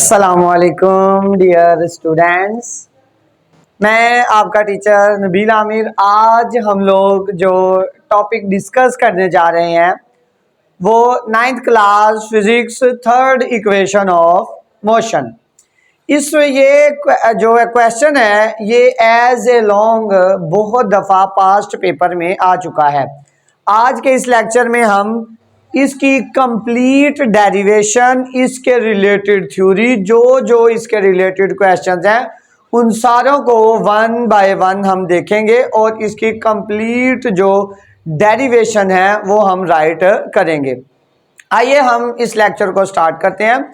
अस्सलामुअलैकुम dear students, मैं आपका टीचर नबील आमिर। आज हम लोग जो टॉपिक डिस्कस करने जा रहे हैं वो 9th class physics third equation of motion. इसमें ये जो क्वेश्चन है ये एज ए लॉन्ग बहुत दफ़ा पास्ट पेपर में आ चुका है। आज के इस लेक्चर में हम इसकी कंप्लीट डेरिवेशन, इसके रिलेटेड थ्योरी, जो इसके रिलेटेड क्वेश्चंस हैं उन सारों को वन बाय वन हम देखेंगे और इसकी कंप्लीट जो डेरिवेशन है वो हम राइट करेंगे। आइए हम इस लेक्चर को स्टार्ट करते हैं।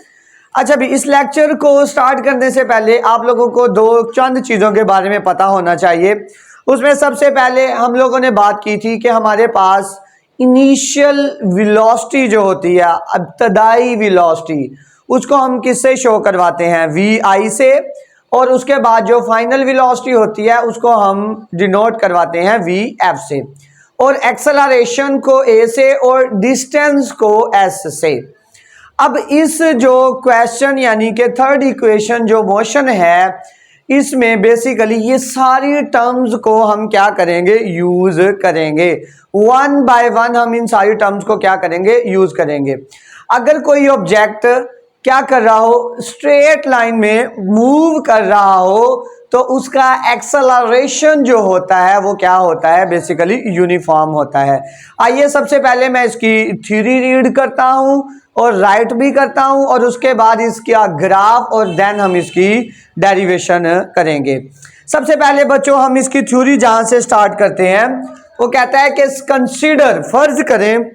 अच्छा भी, इस लेक्चर को स्टार्ट करने से पहले आप लोगों को चंद चीज़ों के बारे में पता होना चाहिए। उसमें सबसे पहले हम लोगों ने बात की थी कि हमारे पास इनिशियल वेलोसिटी जो होती है, इब्तदाई वेलोसिटी, उसको हम किससे शो करवाते हैं? वी आई से। और उसके बाद जो फाइनल वेलोसिटी होती है उसको हम डिनोट करवाते हैं वी एफ से। और एक्सेलरेशन को ए से और डिस्टेंस को एस से। अब इस जो क्वेश्चन यानी कि थर्ड इक्वेशन जो मोशन है, इसमें बेसिकली ये सारी टर्म्स को हम क्या करेंगे? यूज करेंगे। वन बाय वन हम इन सारी टर्म्स को क्या करेंगे? यूज करेंगे। अगर कोई ऑब्जेक्ट क्या कर रहा हो, स्ट्रेट लाइन में मूव कर रहा हो, तो उसका एक्सेलरेशन जो होता है वो क्या होता है? बेसिकली यूनिफॉर्म होता है। आइए सबसे पहले मैं इसकी थ्योरी रीड करता हूं और राइट भी करता हूं और उसके बाद इसका ग्राफ और देन हम इसकी डेरिवेशन करेंगे। सबसे पहले बच्चों हम इसकी थ्योरी जहां से स्टार्ट करते हैं वो कहता है कि कंसीडर, फर्ज करें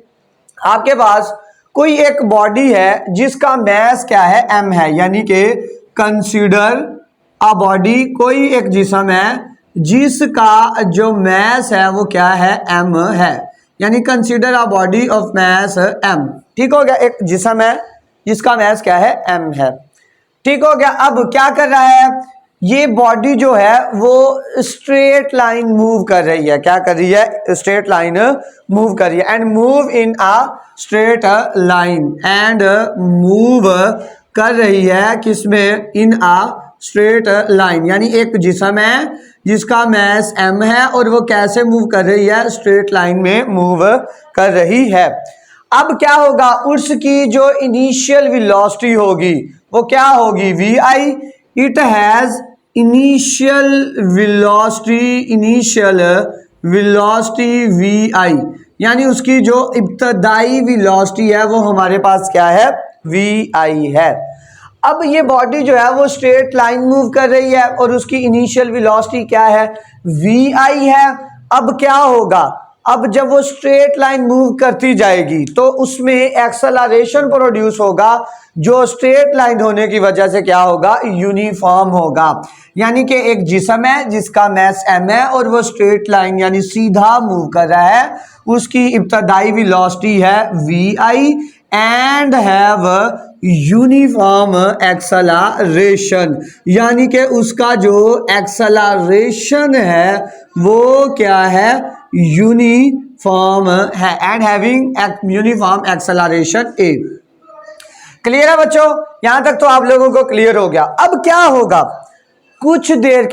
आपके पास कोई एक बॉडी है जिसका मैस क्या है? m है। यानी कि कंसीडर अ बॉडी, कोई एक जिस्म है जिसका जो मैस है वो क्या है? m है। यानी consider a body of mass m। ठीक हो गया, एक जिस्म है जिसका मैस क्या है? m है। ठीक हो गया। अब क्या कर रहा है ये बॉडी जो है वो स्ट्रेट लाइन मूव कर रही है। क्या कर रही है? स्ट्रेट लाइन मूव कर रही है। And move in a straight line, and move कर रही है किसमें? इन अ स्ट्रेट लाइन। यानी एक जिस्म है जिसका मैस m है और वो कैसे मूव कर रही है? स्ट्रेट लाइन में मूव कर रही है। अब क्या होगा? उसकी जो इनिशियल वेलोसिटी होगी वो क्या होगी? V I. It has initial velocity V I. यानी उसकी जो इब्तदाई वेलोसिटी है वो हमारे पास क्या है? वी आई है। अब ये बॉडी जो है वो स्ट्रेट लाइन मूव कर रही है और उसकी इनिशियल वेलोसिटी क्या है? वी आई है। अब क्या होगा? अब जब वो स्ट्रेट लाइन मूव करती जाएगी तो उसमें एक्सेलरेशन प्रोड्यूस होगा जो स्ट्रेट लाइन होने की वजह से क्या होगा? यूनिफॉर्म होगा। यानी कि एक जिस्म है जिसका मैस m है और वो स्ट्रेट लाइन यानी सीधा मूव कर रहा है, उसकी इब्तदाई वेलोसिटी है v i and have uniform acceleration. यानी कि उसका जो एक्सेलरेशन है वो क्या है? यूनिफॉर्म है। And having uniform acceleration A. Clear है बच्चों? यहां तक तो आप लोगों को क्लियर हो गया। अब क्या होगा? कुछ देर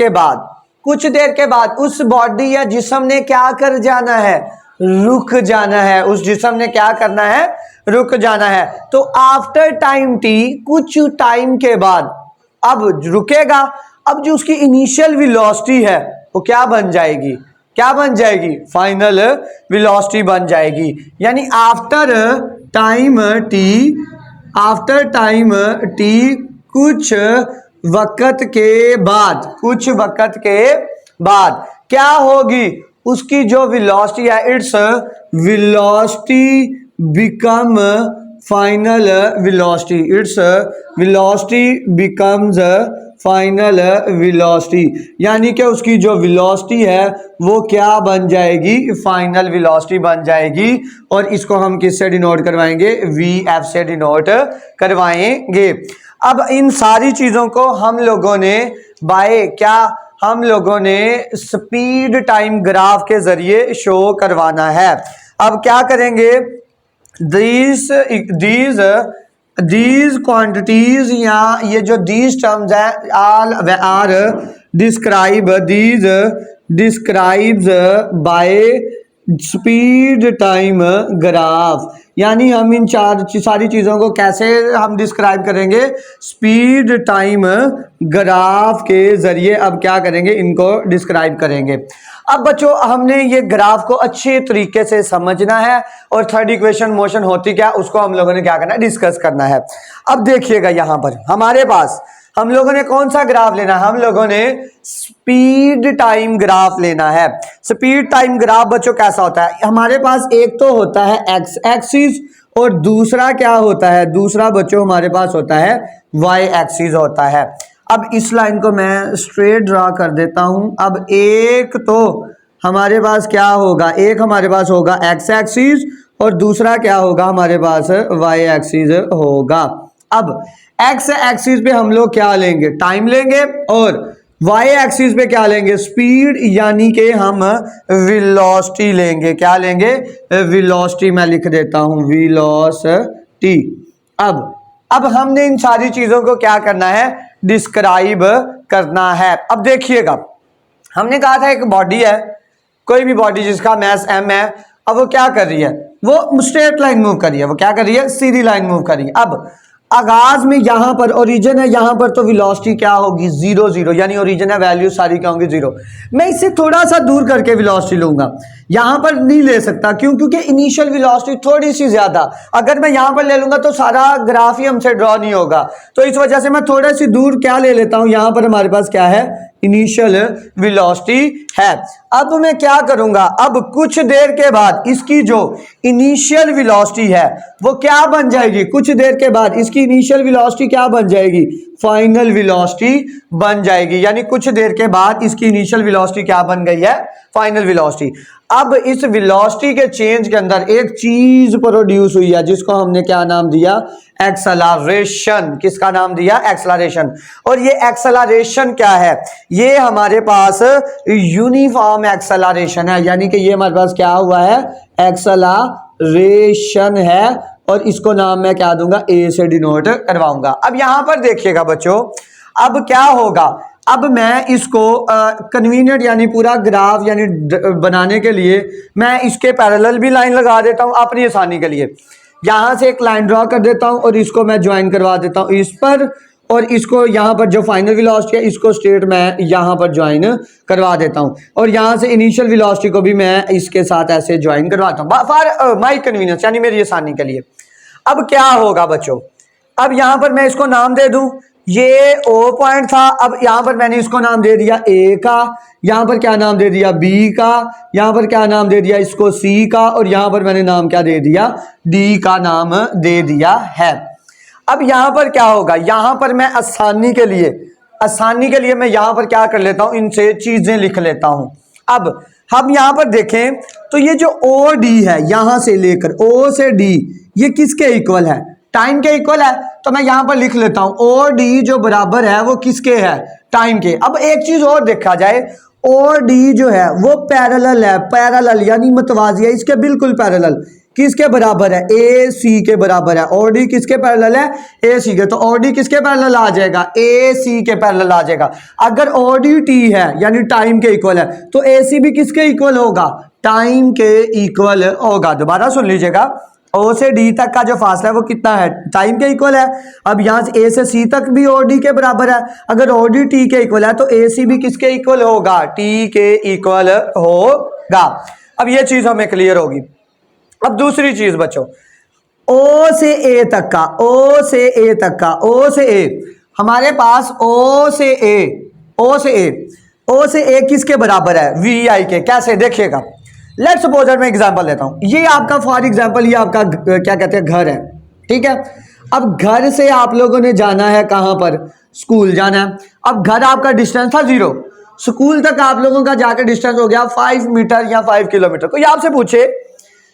के बाद उस बॉडी या जिस्म ने क्या कर जाना है? रुक जाना है। उस जिस्म ने क्या करना है? रुक जाना है। तो आफ्टर टाइम टी, कुछ टाइम के बाद अब रुकेगा। अब जो उसकी इनिशियल वेलोसिटी है वो क्या बन जाएगी? क्या बन जाएगी? फाइनल वेलोसिटी बन जाएगी। यानी आफ्टर टाइम टी कुछ वक्त के बाद क्या होगी? उसकी जो वेलोसिटी है, its velocity become final velocity. Its velocity becomes final velocity. यानी कि उसकी जो वेलोसिटी है वो क्या बन जाएगी? फाइनल वेलोसिटी बन जाएगी। और इसको हम किससे डिनोट करवाएंगे? वी एफ से डिनोट करवाएंगे। अब इन सारी चीज़ों को हम लोगों ने स्पीड टाइम ग्राफ के जरिए शो करवाना है। अब क्या करेंगे? these these quantities या ये जो these terms है all are describes by speed time graph, यानी हम इन सारी चीज़ों को कैसे हम डिस्क्राइब करेंगे, स्पीड टाइम ग्राफ के ज़रिए अब क्या करेंगे, इनको डिस्क्राइब करेंगे। अब बच्चों हमने ये ग्राफ को अच्छे तरीके से समझना है और थर्ड इक्वेशन मोशन होती क्या उसको हम लोगों ने क्या करना है, डिस्कस करना है। अब देखिएगा यहाँ पर हमारे पास हम लोगों ने कौन सा ग्राफ लेना है, हम लोगों ने स्पीड टाइम ग्राफ लेना है। स्पीड टाइम ग्राफ बच्चों कैसा होता है, हमारे पास एक तो होता है एक्स एक्सिस और दूसरा क्या होता है, दूसरा बच्चों हमारे पास होता है वाई एक्सिस होता है। अब इस लाइन को मैं स्ट्रेट ड्रा कर देता हूं। अब एक तो हमारे पास क्या होगा, एक हमारे पास होगा एक्स एक्सिस और दूसरा क्या होगा हमारे पास वाई एक्सिस होगा। अब एक्स एक्सिस पे हम लोग क्या लेंगे, टाइम लेंगे और वाई एक्सिस पे क्या लेंगे, स्पीड, यानी कि हम वेलोसिटी लेंगे। क्या लेंगे, वेलोसिटी, मैं लिख देता हूं वेलोसिटी। अब हमने इन सारी चीजों को क्या करना है, डिस्क्राइब करना है। अब देखिएगा हमने कहा था एक बॉडी है, कोई भी बॉडी जिसका मास m है, अब वो क्या कर रही है, वो स्ट्रेट लाइन मूव कर रही है, वो क्या कर रही है, सीधी लाइन मूव कर रही है। अब आगाज में यहां पर ओरिजिन है, यहां पर तो वेलोसिटी क्या होगी, 0 0, यानी ओरिजिन है, वैल्यू सारी क्या होंगी 0। मैं इससे थोड़ा सा दूर करके वेलोसिटी लूंगा, यहां पर नहीं ले सकता, क्यों, क्योंकि इनिशियल वेलोसिटी थोड़ी सी ज्यादा, अगर मैं यहां पर ले लूंगा तो सारा ग्राफ ही हमसे ड्रॉ नहीं होगा, तो इस वजह से मैं थोड़ी सी दूर क्या ले लेता हूं, यहां पर हमारे पास क्या है, इनिशियल वेलोसिटी है। अब मैं क्या करूंगा, अब कुछ देर के बाद इसकी जो इनिशियल वेलोसिटी है वो क्या बन जाएगी, कुछ देर के बाद इसकी इनिशियल वेलोसिटी क्या बन जाएगी, फाइनल वेलोसिटी बन जाएगी, यानी कुछ देर के बाद इसकी इनिशियल वेलोसिटी क्या बन गई है, फाइनल वेलोसिटी। अब इस वेलोसिटी के चेंज के अंदर एक चीज प्रोड्यूस हुई है जिसको हमने क्या नाम दिया, एक्सेलरेशन। किसका नाम दिया, एक्सेलरेशन। और ये एक्सेलरेशन क्या है, ये हमारे पास यूनिफॉर्म एक्सेलरेशन है, यानी कि ये हमारे पास क्या हुआ है, एक्सेलरेशन है, और इसको नाम मैं क्या दूंगा, ए से डिनोट करवाऊंगा। अब यहां पर देखिएगा बच्चों, अब क्या होगा, अब मैं इसको कन्वीनियंट यानी पूरा ग्राफ यानी बनाने के लिए मैं इसके पैरेलल भी लाइन लगा देता हूं अपनी आसानी के लिए। यहां से एक लाइन ड्रॉ कर देता हूं और इसको मैं ज्वाइन करवा देता हूं इस पर, और इसको यहां पर जो फाइनल वेलोसिटी है इसको स्ट्रेट मैं यहां पर ज्वाइन करवा देता हूं, और यहां से इनिशियल वेलोसिटी को भी मैं इसके साथ ऐसे ज्वाइन करवाता हूं फॉर माय कन्वीनियंस, यानी मेरी आसानी के लिए। अब क्या होगा बच्चों, अब यहां पर मैं इसको नाम दे दूं, ये ओ पॉइंट था, अब यहां पर मैंने इसको नाम दे दिया ए का, यहां पर क्या नाम दे दिया बी का, यहां पर क्या नाम दे दिया इसको सी का, और यहां पर मैंने नाम क्या दे दिया, डी का नाम दे दिया है। अब यहां पर क्या होगा, यहां पर मैं आसानी के लिए मैं यहां पर क्या कर लेता हूं, इनसे चीजें लिख लेता हूं। अब हम यहां पर देखें तो ये जो ओ डी है, यहां से लेकर ओ से डी, ये किसके इक्वल है, टाइम के इक्वल है। तो मैं यहां पर लिख लेता हूं ओ डी जो बराबर है वो किसके है, टाइम के। अब एक चीज और देखा जाए, ओ डी जो है वो पैरेलल है, पैरेलल यानी मतवाजी है, इसके बिल्कुल पैरेलल, किसके बराबर है, ए सी के बराबर है। ओ डी किसके पैरेलल है, ए सी के, तो ओ डी किसके पैरेलल आ जाएगा, ए सी के पैरेलल आ जाएगा। अगर ओ डी टी है यानी टाइम के इक्वल है तो ए सी भी किसके इक्वल होगा, टाइम के इक्वल होगा। दोबारा सुन लीजिएगा, ओ से डी तक का जो फासला है वो कितना है, टाइम के इक्वल है। अब यहां से ए से सी तक भी ओ डी के बराबर है, अगर ओ डी टी के इक्वल है तो ए सी भी किसके इक्वल होगा, टी के इक्वल होगा। अब ये चीज हमें क्लियर होगी। अब दूसरी चीज बच्चों, ओ से ए तक का, ओ से ए तक का, ओ से ए, हमारे पास ओ से ए किसके बराबर है, वी आई के। कैसे, देखिएगा, लेट्स सपोज मैं एग्जांपल लेता हूं, ये आपका फॉर एग्जांपल ये आपका क्या कहते हैं घर है, ठीक है। अब घर से आप लोगों ने जाना है कहां पर, स्कूल जाना है। अब घर आपका डिस्टेंस था 0, स्कूल तक आप लोगों का जाकर डिस्टेंस हो गया 5 मीटर या 5 किलोमीटर। कोई आपसे पूछे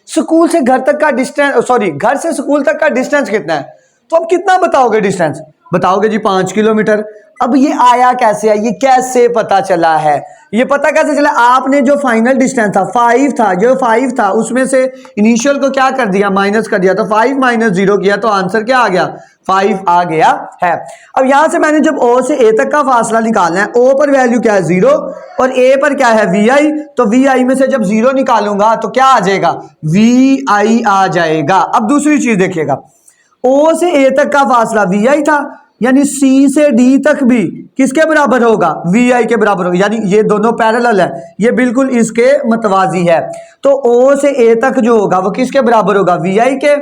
स्कूल से घर तक का डिस्टेंस, सॉरी घर से स्कूल तक का डिस्टेंस कितना है, तो आप कितना बताओगे डिस्टेंस, बताओगे जी 5 किलोमीटर। अब ये आया कैसे है, ये कैसे पता चला है, ये पता कैसे चला, आपने जो फाइनल डिस्टेंस था 5 था, जो 5 था उसमें से इनिशियल को क्या कर दिया, माइनस कर दिया, तो 5 माइनस 0 किया तो आंसर क्या आ गया, 5 आ गया है। अब यहां से मैंने जब O से A तक का फासला निकालना है, O पर वैल्यू क्या है 0 और A पर क्या है VI, तो VI में से जब 0 निकालूंगा तो क्या आ जाएगा, VI आ जाएगा। अब दूसरी चीज देखिएगा, O से A तक का फासला VI था, यानी C से D तक भी किसके बराबर होगा, VI के बराबर होगा, यानी ये दोनों पैरेलल है, ये बिल्कुल इसके मतवाजी है। तो O से A तक जो होगा वो किसके बराबर होगा, VI के,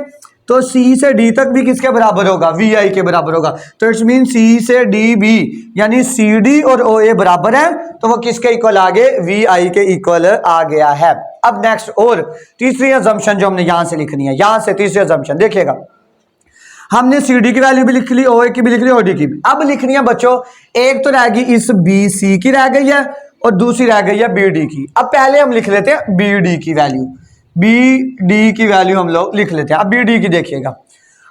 तो C से D तक भी किसके बराबर होगा, VI के बराबर होगा। तो इट्स मीन C से D भी, यानी CD और OA बराबर है, तो वो किसके इक्वल आ गए, VI के इक्वल आ गया है। अब नेक्स्ट और तीसरी अजम्पशन जो हमने यहां से लिखनी है, यहां से तीसरी अजम्पशन देखिएगा, हमने CD की वैल्यू भी लिख ली, OA की भी लिख ली, OD की भी। अब लिखनी है बच्चों, एक तो रह गई इस BC की रह गई है और दूसरी रह गई है BD की। अब पहले हम लिख लेते हैं BD की वैल्यू, BD की वैल्यू हम लोग लिख लेते हैं। अब BD की देखिएगा,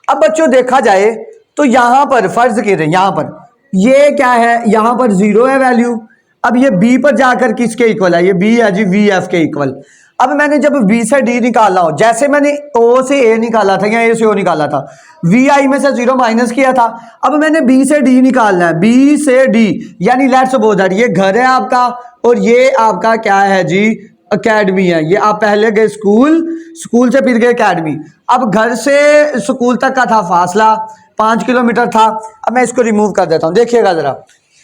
अब बच्चों देखा जाए तो यहां पर फर्ज कीजिए, यहां पर ये क्या है, यहां पर 0 है वैल्यू। अब ये B पर जाकर किसके इक्वल है, ये B है जी VF के इक्वल। अब मैंने जब B से D निकाला हो, जैसे मैंने O से A निकाला था या A से O निकाला था, VI में से 0 माइनस किया था, अब मैंने B से D निकालना है, B से D, यानी लेट्स सपोज दैट ये घर है आपका और ये आपका क्या है जी, अकेडमी है। ये आप पहले गए स्कूल, स्कूल से फिर गए अकेडमी। अब घर से स्कूल तक का था फासला 5 किलोमीटर था। अब मैं इसको रिमूव कर देता हूँ, देखिएगा जरा।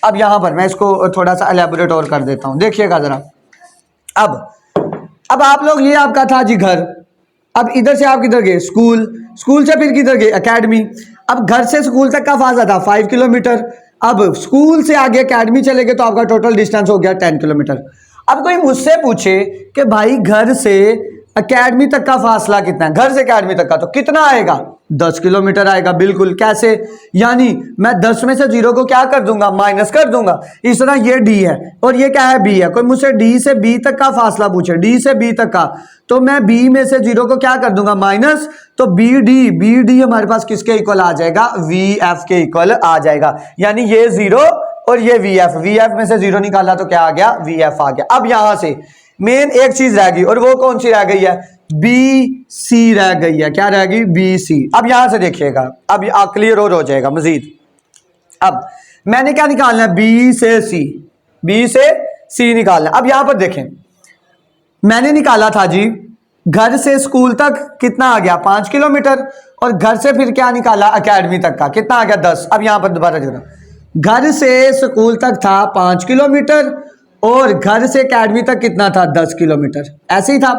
अब यहां पर मैं इसको थोड़ा सा एलेबोरेट और कर देता हूँ, देखिएगा जरा। अब आप लोग, ये आपका था जी घर, अब इधर से आप किधर गए, स्कूल, स्कूल से फिर किधर गए, एकेडमी। अब घर से स्कूल तक का फासला था 5 किलोमीटर। अब स्कूल से आगे एकेडमी चले गए तो आपका टोटल डिस्टेंस हो गया 10 किलोमीटर। अब कोई मुझसे पूछे कि भाई घर से एकेडमी तक का फासला कितना है, घर से एकेडमी तक का तो कितना आएगा, 10 किलोमीटर आएगा। बिल्कुल, कैसे, यानी मैं 10 में से 0 को क्या कर दूंगा, माइनस कर दूंगा। इस तरह ये D है और ये क्या है, B है। कोई मुझसे D से B तक का फासला पूछे, D से B तक का, तो मैं B में से 0 को क्या कर दूंगा, माइनस, तो BD हमारे पास किसके इक्वल आ जाएगा, VF के इक्वल आ जाएगा। यानी ये 0 और ये VF में से 0 निकाला तो क्या आ गया, VF आ गया। अब यहां से मेन एक चीज रह गई, और वो कौन सी रह गई है, BC रह गई है। क्या रह गई, BC। अब यहां से देखिएगा, अब क्लियर और हो जाएगा मजीद। अब मैंने क्या निकालना है, B से C निकालना। अब यहां पर देखें, मैंने निकाला था जी घर से स्कूल तक कितना आ गया, 5 किलोमीटर, और घर से फिर क्या निकाला, एकेडमी तक का कितना आ गया, 10। अब यहां पर दोबारा जोड़ा, घर से स्कूल तक था 5 किलोमीटर और घर से एकेडमी तक कितना था, 10 किलोमीटर, ऐसे ही था।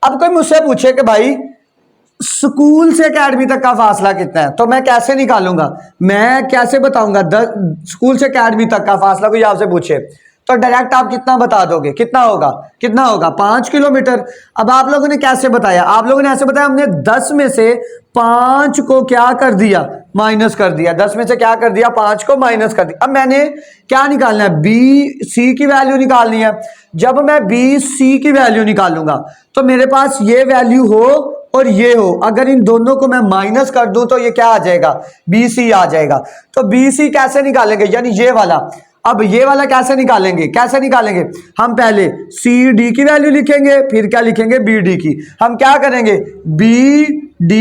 अब कोई मुझसे पूछे कि भाई स्कूल से एकेडमी तक का फासला कितना है, तो मैं कैसे निकालूंगा, मैं कैसे बताऊंगा स्कूल से एकेडमी तक का फासला। कोई आपसे पूछे तो डायरेक्ट आप कितना बता दोगे, कितना होगा 5 किलोमीटर। अब आप लोगों ने कैसे बताया, आप लोगों ने ऐसे बताया, हमने 10 में से 5 को क्या कर दिया, माइनस कर दिया। 10 में से क्या कर दिया, 5 को माइनस कर दिया। अब मैंने क्या निकालना है, BC की वैल्यू निकालनी है। जब मैं BC की वैल्यू निकालूंगा तो मेरे पास ये वैल्यू हो और ये हो, अगर इन दोनों को मैं माइनस कर दूं तो ये क्या आ जाएगा, BC आ जाएगा। तो BC कैसे निकालेंगे, यानी ये वाला। अब ये वाला कैसे निकालेंगे, हम पहले CD की वैल्यू लिखेंगे, फिर क्या लिखेंगे, BD की। हम क्या करेंगे, BD,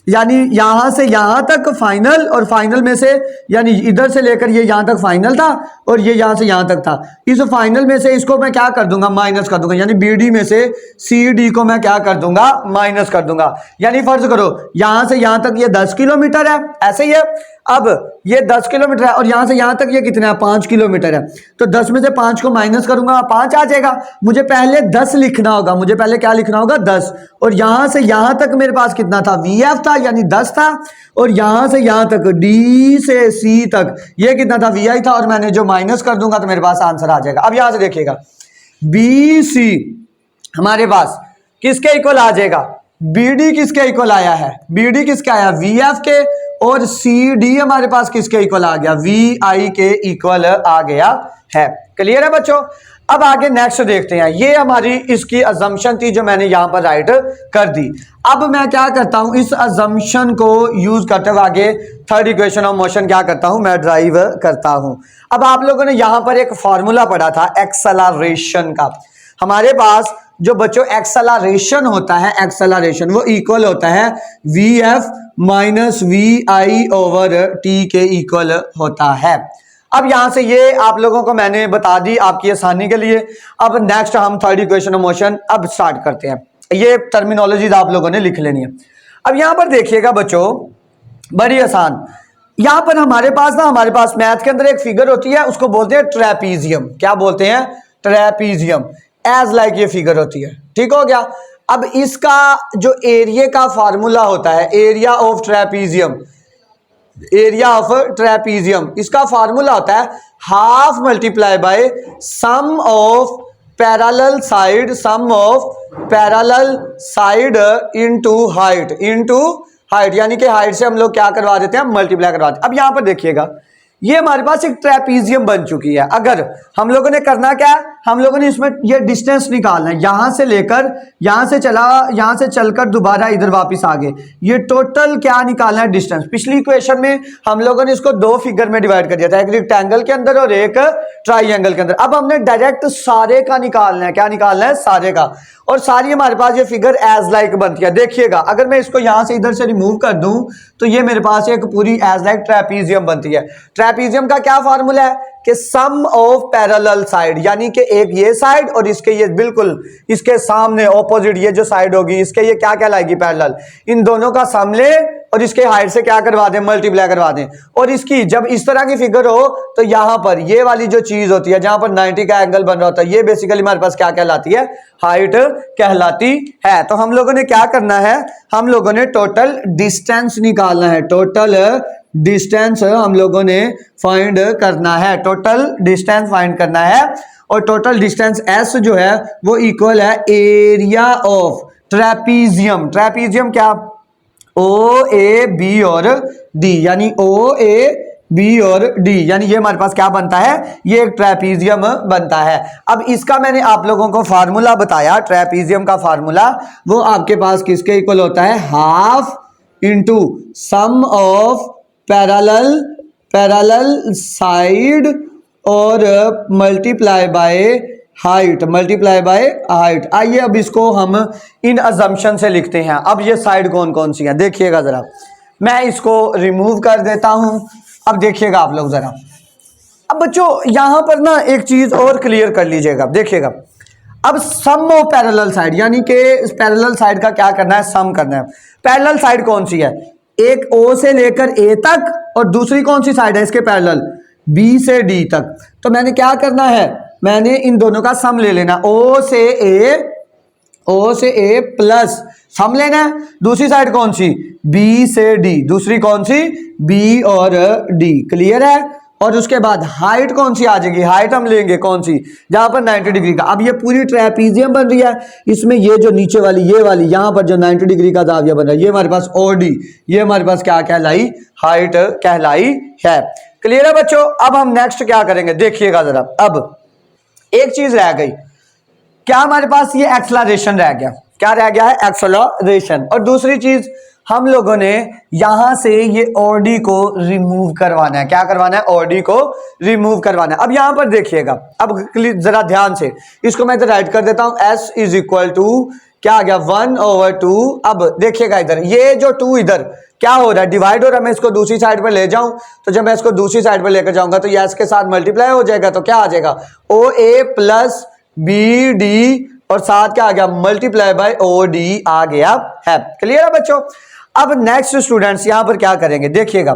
यानी यहां से यहां तक फाइनल, और फाइनल में से, यानी इधर से लेकर ये यहां तक फाइनल था और ये यहां से यहां तक था। इस फाइनल में से इसको मैं क्या कर दूंगा, माइनस कर दूंगा, यानी BD में से CD को मैं क्या कर दूंगा, माइनस कर दूंगा। यानी फर्ज करो यहां से यहां तक ये 10 किलोमीटर है, ऐसे ही है। अब ये 10 किलोमीटर है और यहां से यहां तक ये कितना है, 5 किलोमीटर है। तो 10 में से 5 को माइनस करूंगा, 5 आ जाएगा। मुझे पहले 10 लिखना होगा, मुझे पहले क्या लिखना होगा, 10। और यहां से यहां तक मेरे पास कितना था, VF था, यानी 10 था। और यहां से यहां तक D से C तक ये कितना था, VI था। और मैंने जो माइनस कर दूंगा तो मेरे पास आंसर आ जाएगा। अब यहां से देखिएगा, BC हमारे पास किसके इक्वल आ जाएगा, BD किसके इक्वल आया है, BD किसके आया, VF के, और सी डी हमारे पास किसके इक्वल आ गया, वी आई के इक्वल आ गया है। क्लियर है बच्चों। अब आगे नेक्स्ट देखते हैं, ये हमारी इसकी अजम्पशन थी जो मैंने यहां पर राइट कर दी। अब मैं क्या करता हूं, इस अजम्पशन को यूज करते हुए आगे थर्ड इक्वेशन ऑफ मोशन क्या करता हूं, मैं ड्राइव करता हूं। अब आप लोगों ने यहां पर एक फॉर्मूला पढ़ा था एक्सेलरेशन का। हमारे पास जो बच्चों एक्सेलरेशन होता है, एक्सेलरेशन वो इक्वल होता है v F minus we I over t के इक्वल होता है। अब यहां से ये आप लोगों को मैंने बता दी आपकी आसानी के लिए। अब नेक्स्ट हम थर्ड इक्वेशन ऑफ मोशन अब स्टार्ट करते हैं। ये टर्मिनोलॉजीज आप लोगों ने लिख लेनी है। अब यहां पर देखिएगा बच्चों, बड़ी आसान, यहां पर हमारे पास मैथ के अंदर एक फिगर होती है, उसको बोलते हैं ट्रेपीजियम। क्या बोलते हैं, ट्रेपीजियम। एज लाइक ये फिगर होती है, ठीक हो गया। अब इसका जो एरिया का फार्मूला होता है, area of trapezium, area of trapezium, इसका फार्मूला होता है half multiply by sum of parallel side, sum of parallel side into height, into height, यानी कि हाइट से हम लोग क्या करवा देते हैं, मल्टीप्लाई करवा देते हैं। अब यहां पर देखिएगा, ये हमारे पास एक ट्रेपीजियम बन चुकी है। अगर हम लोगों ने करना क्या है, हम लोगों ने इसमें ये डिस्टेंस निकालना है, यहां से लेकर यहां से चलकर दोबारा इधर वापस आ गए, ये टोटल क्या निकालना है, डिस्टेंस। पिछली इक्वेशन में हम लोगों ने इसको दो फिगर में डिवाइड कर दिया था, एक रेक्टेंगल के अंदर और एक ट्राइंगल के अंदर। अब हमने डायरेक्ट सारे का निकालना है, क्या निकालना है, सारे का। और सारी हमारे पास ये फिगर एज लाइक बनती है। देखिएगा, अगर मैं इसको यहां से इधर से रिमूव कर दूं तो ये मेरे पास एक पूरी एज लाइक ट्रेपीजियम बनती है। ट्रेपीजियम का क्या फार्मूला है कि सम ऑफ पैरेलल साइड, यानी कि एक ये साइड और इसके ये बिल्कुल इसके सामने ऑपोजिट ये जो साइड होगी, इसके ये क्या कहलाएगी, पैरेलल। इन दोनों का सम ले और इसके हाइट से क्या करवा दें, मल्टीप्लाई करवा दें। और इसकी जब इस तरह की फिगर हो तो यहां पर ये वाली जो चीज होती है जहां पर 90 का एंगल बन रहा होता है, ये बेसिकली हमारे पास क्या कहलाती है, हाइट कहलाती है। तो हम लोगों ने क्या करना है, हम लोगों ने टोटल डिस्टेंस निकालना है, टोटल डिस्टेंस हम लोगों ने फाइंड करना है, टोटल डिस्टेंस फाइंड करना है। और टोटल डिस्टेंस एस जो है वो इक्वल है एरिया ऑफ ट्रेपीजियम। ट्रेपीजियम क्या, ओ ए बी और डी, यानी ओ ए बी और डी, यानी ये हमारे पास क्या बनता है, ये एक ट्रेपीजियम बनता है। अब इसका मैंने आप लोगों को फार्मूला बताया, ट्रेपीजियम का फार्मूला वो आपके पास किसके इक्वल होता है, half into sum of parallel side और multiply by height, multiply by height. आइए अब इसको हम इन अजम्पशन से लिखते हैं। अब ये साइड कौन कौन सी है देखिएगा जरा, मैं इसको रिमूव कर देता हूं। अब देखिएगा आप लोग जरा, अब बच्चों यहां पर ना एक चीज और क्लियर कर लीजिएगा, देखिएगा। अब सम ऑफ पैरेलल साइड, यानी कि पैरेलल साइड का क्या करना है, सम करना है। पैरेलल साइड कौन सी है, एक ओ से लेकर ए तक और दूसरी कौन सी साइड है इसके पैरेलल, बी से डी तक। तो मैंने क्या करना है, मैंने इन दोनों का सम ले लेना, ओ से ए प्लस सम लेना है। दूसरी साइड कौन सी, बी से डी, दूसरी कौन सी, बी और डी। क्लियर है। और उसके बाद हाइट कौन सी आ जाएगी, हाइट हम लेंगे कौन सी, जहां पर 90 डिग्री का। अब ये पूरी ट्रेपीजियम बन रही है, इसमें ये जो नीचे वाली ये वाली यहां पर जो 90 डिग्री का दाविया बन रहा है, ये हमारे पास ओडी, ये हमारे पास क्या कहलाई, हाइट कहलाई है। क्लियर है बच्चों। अब हम नेक्स्ट क्या करेंगे देखिएगा जरा। अब एक चीज रह गई, क्या हमारे पास ये एक्सेलरेशन रह गया, क्या रह गया है, एक्सेलरेशन। और दूसरी चीज हम लोगों ने यहां से ये ओडी को रिमूव करवाना है, क्या करवाना है, ओडी को रिमूव करवाना है। अब यहां पर देखिएगा, अब जरा ध्यान से इसको मैं इधर राइट कर देता हूं, s इज इक्वल टू क्या आ गया, 1/2। अब देखिएगा इधर ये जो 2 इधर क्या हो रहा है, डिवाइड हो रहा है। मैं इसको दूसरी साइड पर ले जाऊं तो जब मैं इसको दूसरी साइड पर लेकर जाऊंगा तो ये इसके साथ मल्टीप्लाई हो जाएगा, तो क्या आ जाएगा, ओ ए प्लस बी डी और साथ क्या आ गया, मल्टीप्लाई बाय ओ डी आ गया है। क्लियर है बच्चों। अब नेक्स्ट स्टूडेंट्स यहां पर क्या करेंगे देखिएगा।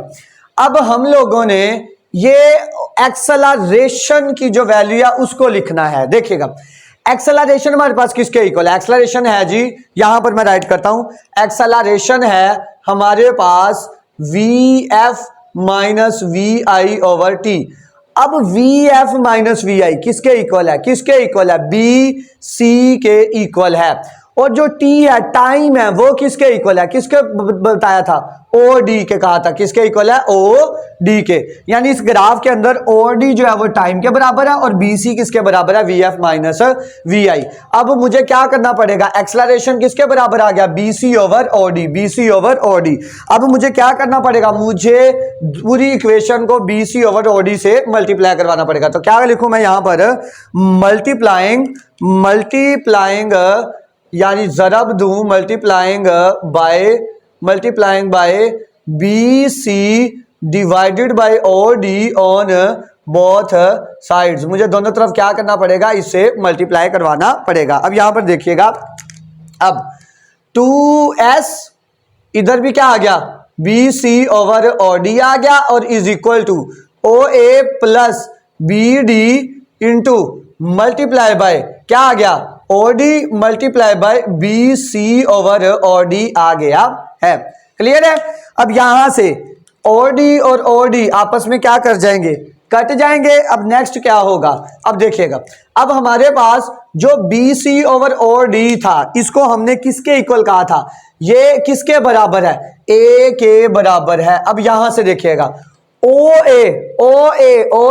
अब हम लोगों ने ये एक्सेलरेशन की जो वैल्यू है उसको लिखना है। देखिएगा एक्सेलरेशन हमारे पास किसके इक्वल है, एक्सेलरेशन है जी, यहां पर मैं राइट करता हूं, एक्सेलरेशन है हमारे पास V F minus we I over T. अब V F minus we I किसके इक्वल है, किसके इक्वल है, बी सी के इक्वल है। और जो t है टाइम है वो किसके इक्वल है, किसके बताया था, ओ डी के कहा था, किसके इक्वल है, ओ डी के। यानी इस ग्राफ के अंदर ओ डी जो है वो टाइम के बराबर है और बी सी किसके बराबर है, v F minus we I. अब मुझे क्या करना पड़ेगा, एक्सलरेशन किसके बराबर आ गया, बी सी ओवर ओ डी, बी सी ओवर ओ डी। अब मुझे क्या करना पड़ेगा, मुझे पूरी इक्वेशन को बी सी ओवर ओ डी से मल्टीप्लाई करवाना पड़ेगा। तो क्या लिखूं मैं यहां पर, मल्टीप्लाइंग यानी जरब दूं multiplying by B c divided by o d on both sides. मुझे दोनों तरफ क्या करना पड़ेगा, इससे मल्टीप्लाई करवाना पड़ेगा। अब यहां पर देखिएगा, अब 2s इधर भी क्या आ गया, बी सी ओवर ओ डी आ गया और is equal to O A plus B D into multiply by क्या आ गया, O D multiply by B C over O D आ गया है। क्लियर है। अब यहां से ओ डी और ओ डी आपस में क्या कर जाएंगे, कट जाएंगे। अब नेक्स्ट क्या होगा, अब देखिएगा, अब हमारे पास जो बी सी ओवर ओ डी था इसको हमने किसके इक्वल कहा था, ये किसके बराबर है, ए के बराबर है। अब यहां से देखिएगा, ओ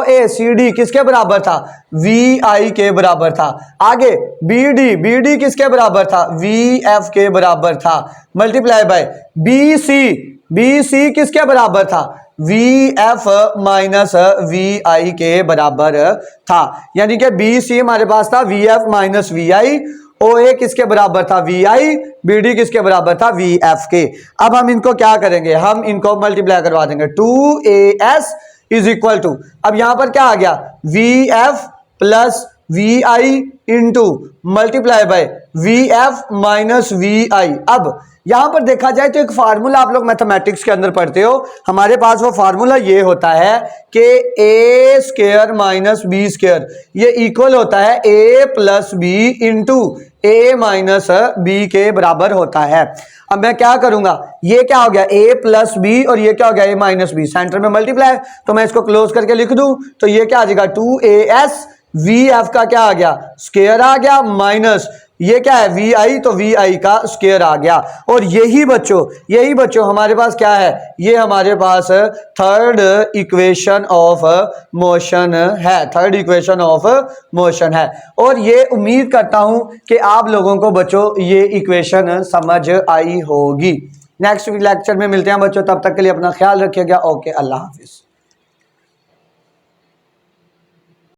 ए सी डी किसके बराबर था, वी आई के बराबर था। आगे बी डी किसके बराबर था, वी एफ के बराबर था। मल्टीप्लाई बाय बी सी किसके बराबर था, वी एफ माइनस वी आई के बराबर था। यानी कि बी सी हमारे पास था वी एफ माइनस वी आई, ओ ए किसके बराबर था, वी आई, बी डी किसके बराबर था, वी एफ के। अब हम इनको क्या करेंगे, हम इनको मल्टीप्लाई करवा देंगे, 2as इज इक्वल टू, अब यहां पर क्या आ गया, V F plus V I into multiply by V F minus we I. अब यहां पर देखा जाए तो एक फार्मूला आप लोग मैथमेटिक्स के अंदर पढ़ते हो, हमारे पास वो फार्मूला ये होता है कि ए स्क्वायर माइनस बी स्क्वायर ये इक्वल होता है ए प्लस बी इंटू ए माइनस बी के बराबर होता है। अब मैं क्या करूंगा, ये क्या हो गया ए प्लस बी और ये क्या हो गया ए माइनस बी, सेंटर में मल्टीप्लाई, तो मैं इसको क्लोज करके लिख दूं तो ये क्या आ जाएगा 2as, वी एफ का क्या आ गया स्क्वायर आ गया, माइनस ये क्या है वी आई, तो वी आई का स्क्वायर आ गया। और यही बच्चों हमारे पास क्या है, ये हमारे पास थर्ड इक्वेशन ऑफ मोशन है, थर्ड इक्वेशन ऑफ मोशन है। और ये उम्मीद करता हूं कि आप लोगों को बच्चों ये इक्वेशन समझ आई होगी। नेक्स्ट लेक्चर में मिलते हैं बच्चों, तब तक के लिए अपना ख्याल रखिएगा। ओके, अल्लाह हाफिज।